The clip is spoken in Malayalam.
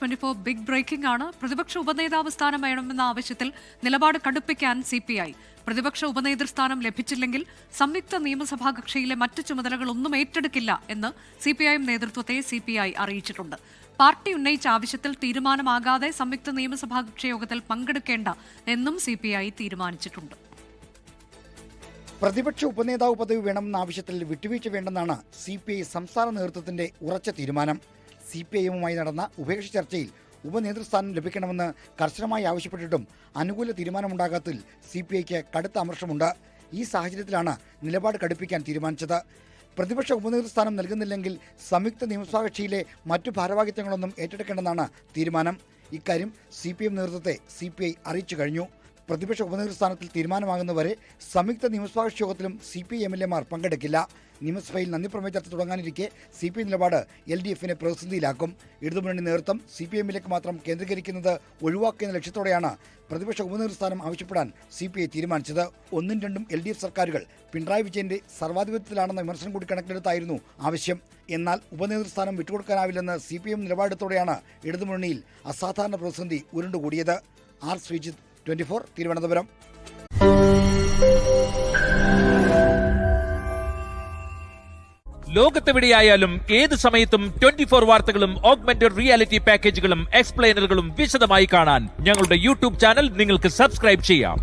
24 ബിഗ് ബ്രേക്കിംഗ് ആണ്. പ്രതിപക്ഷ ഉപനേതാവ് സ്ഥാനം വേണമെന്ന ആവശ്യത്തിൽ നിലപാട് കടുപ്പിക്കാൻ CPI. പ്രതിപക്ഷ ഉപനേതൃസ്ഥാനം ലഭിച്ചില്ലെങ്കിൽ സംയുക്ത നിയമസഭാ കക്ഷിയിലെ മറ്റു ചുമതലകളൊന്നും ഏറ്റെടുക്കില്ല എന്ന് CPIM നേതൃത്വത്തെ CPI അറിയിച്ചിട്ടുണ്ട്. പാർട്ടി ഉന്നയിച്ച ആവശ്യത്തിൽ തീരുമാനമാകാതെ സംയുക്ത നിയമസഭാ കക്ഷി യോഗത്തിൽ പങ്കെടുക്കേണ്ട എന്നും CPI തീരുമാനിച്ചിട്ടുണ്ട്. പ്രതിപക്ഷ ഉപനേതാവ് പദവി വേണമെന്ന ആവശ്യത്തിൽ വിട്ടുവീഴ്ച വേണ്ടെന്നാണ് CPI സംസ്ഥാന നേതൃത്വത്തിന്റെ ഉറച്ച തീരുമാനം. CPIയുമായി നടന്ന ഉഭയകക്ഷി ചർച്ചയിൽ ഉപനേതൃസ്ഥാനം ലഭിക്കണമെന്ന് കർശനമായി ആവശ്യപ്പെട്ടിട്ടും അനുകൂല തീരുമാനമുണ്ടാകാത്തതിൽ CPIക്ക് കടുത്ത അമർഷമുണ്ട്. ഈ സാഹചര്യത്തിലാണ് നിലപാട് കടുപ്പിക്കാൻ തീരുമാനിച്ചത്. പ്രതിപക്ഷ ഉപനേതൃസ്ഥാനം നൽകുന്നില്ലെങ്കിൽ സംയുക്ത നിയമസഭാ കക്ഷിയിലെ മറ്റു ഭാരവാഹിത്വങ്ങളൊന്നും ഏറ്റെടുക്കേണ്ടെന്നാണ് തീരുമാനം. ഇക്കാര്യം CPM നേതൃത്വത്തെ CPI അറിയിച്ചു കഴിഞ്ഞു. പ്രതിപക്ഷ ഉപനേതൃസ്ഥാനത്തിൽ തീരുമാനമാകുന്നവരെ സംയുക്ത നിയമസഭാ കക്ഷി യോഗത്തിലും CPI MLAമാർ പങ്കെടുക്കില്ല. നിയമസഭയിൽ നന്ദിപ്രമേയ ചർച്ച തുടങ്ങാനിരിക്കെ CPI നിലപാട് LDFനെ പ്രതിസന്ധിയിലാക്കും. ഇടതുമുന്നണി നേതൃത്വം CPMലേക്ക് മാത്രം കേന്ദ്രീകരിക്കുന്നത് ഒഴിവാക്കുന്ന ലക്ഷ്യത്തോടെയാണ് പ്രതിപക്ഷ ഉപനേതൃസ്ഥാനം ആവശ്യപ്പെടാൻ CPI തീരുമാനിച്ചത്. ഒന്നും രണ്ടും LDF സർക്കാരുകൾ പിണറായി വിജയന്റെ സർവാധിപത്യത്തിലാണെന്ന വിമർശനം കൂടി കണക്കിലെടുത്തായിരുന്നു ആവശ്യം. എന്നാൽ ഉപനേതൃസ്ഥാനം വിട്ടുകൊടുക്കാനാവില്ലെന്ന് CPM നിലപാടെടുത്തോടെയാണ് ഇടതുമുന്നണിയിൽ അസാധാരണ പ്രതിസന്ധി ഉരുണ്ടുകൂടിയത്. ആർ ശ്രീജിത്ത്, 24 തിരുവനന്തപുരം. ലോകത്തെവിടെയായാലും ഏത് സമയത്തും 24 വാർത്തകളും ഓഗ്മെന്റഡ് റിയാലിറ്റി പാക്കേജുകളും എക്സ്പ്ലെയിനറുകളും വിശദമായി കാണാൻ ഞങ്ങളുടെ YouTube ചാനൽ നിങ്ങൾക്ക് സബ്സ്ക്രൈബ് ചെയ്യാം.